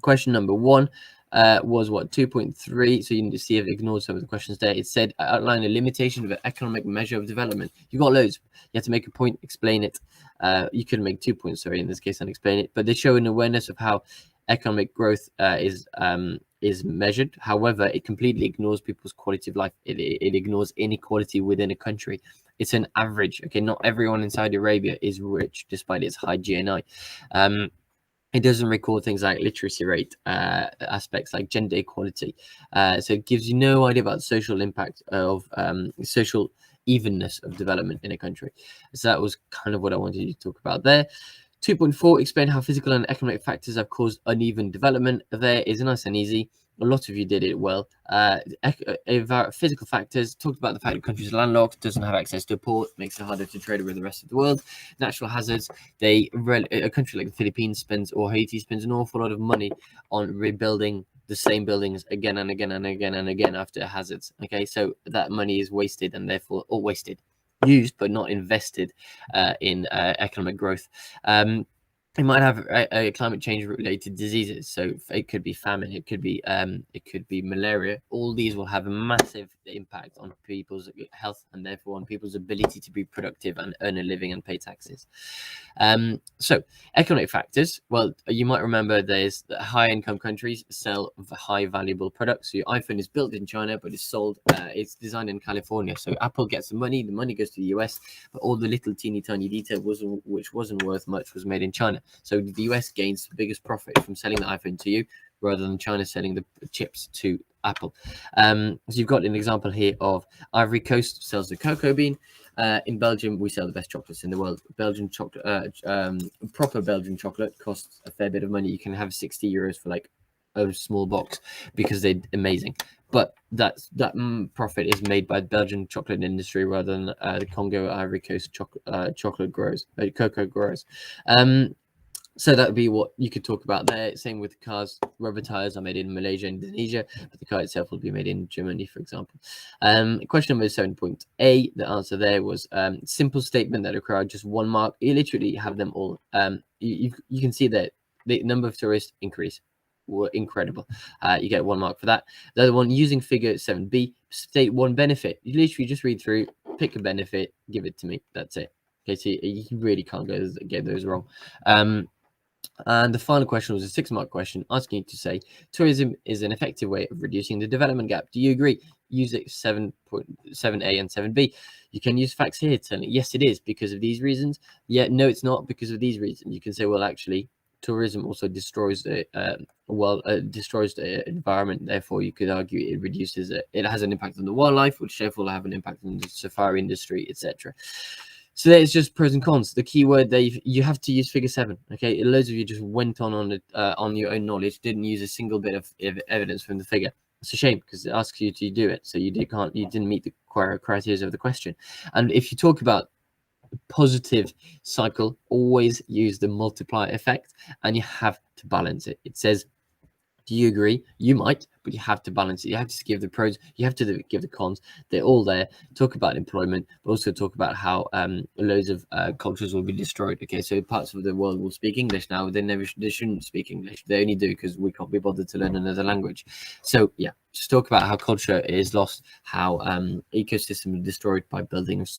Question number 1 was what, 2.3. So you need to see if it ignored some of the questions there. It said outline a limitation of an economic measure of development. You got loads. You have to make a point, explain it. You could make 2 points, sorry, in this case, and explain it. But they show an awareness of how economic growth is measured. However, it completely ignores people's quality of life. It ignores inequality within a country. It's an average. Okay, not everyone in Saudi Arabia is rich despite its high GNI. It doesn't record things like literacy rate, aspects like gender equality. So it gives you no idea about the social impact of social evenness of development in a country. So that was kind of what I wanted you to talk about there. 2.4, explain how physical and economic factors have caused uneven development. There is nice and easy. A lot of you did it well. Physical factors, talked about the fact that countries are landlocked, doesn't have access to a port, makes it harder to trade with the rest of the world. Natural hazards, a country like the Philippines or Haiti spends an awful lot of money on rebuilding the same buildings again and again and again and again after hazards. Okay, so that money is wasted and therefore, used but not invested in economic growth. It might have climate change related diseases, so it could be famine, it could be malaria. All these will have a massive impact on people's health and therefore on people's ability to be productive and earn a living and pay taxes. So economic factors, well, you might remember there's high income countries sell high valuable products. So your iPhone is built in China but it's sold, it's designed in California. So Apple gets the money goes to the US, but all the little teeny tiny detail which wasn't worth much was made in China. So the US gains the biggest profit from selling the iPhone to you rather than China selling the chips to Apple. So you've got an example here of Ivory Coast sells the cocoa bean. In Belgium, we sell the best chocolates in the world. Belgian chocolate, proper Belgian chocolate costs a fair bit of money. You can have 60 euros for like a small box because they're amazing. But that profit is made by the Belgian chocolate industry rather than the Congo Ivory Coast chocolate growers, cocoa growers. So that would be what you could talk about there. Same with cars. Rubber tires are made in Malaysia and Indonesia, but the car itself will be made in Germany, for example. Question number 7.A, the answer there was simple statement that required just 1 mark. You literally have them all. You can see that the number of tourists increase. Were incredible. You get 1 mark for that. The other one, using figure 7B, state 1 benefit. You literally just read through, pick a benefit, give it to me. That's it. Okay, so you really can't get those wrong. And the final question was a 6-mark question asking you to say tourism is an effective way of reducing the development gap. Do you agree? Use it 7.7A and 7B. You can use facts here telling yes, it is because of these reasons. Yeah, no, it's not because of these reasons. You can say, well, actually, tourism also destroys the environment. Therefore, you could argue it reduces it. It has an impact on the wildlife, which therefore will have an impact on the safari industry, etc. So there's just pros and cons. The key word there, you have to use figure 7. Okay, loads of you just went on your own knowledge, didn't use a single bit of evidence from the figure. It's a shame because it asks you to do it, so you didn't meet the criteria of the question. And if you talk about positive cycle, always use the multiplier effect, and you have to balance it. It says, do you agree? You might, but you have to balance it. You have to give the pros, you have to give the cons. They're all there. Talk about employment, but also talk about how loads of cultures will be destroyed. Okay, so parts of the world will speak English now. They shouldn't speak English. They only do because we can't be bothered to learn another language. So yeah, just talk about how culture is lost, how ecosystems are destroyed by building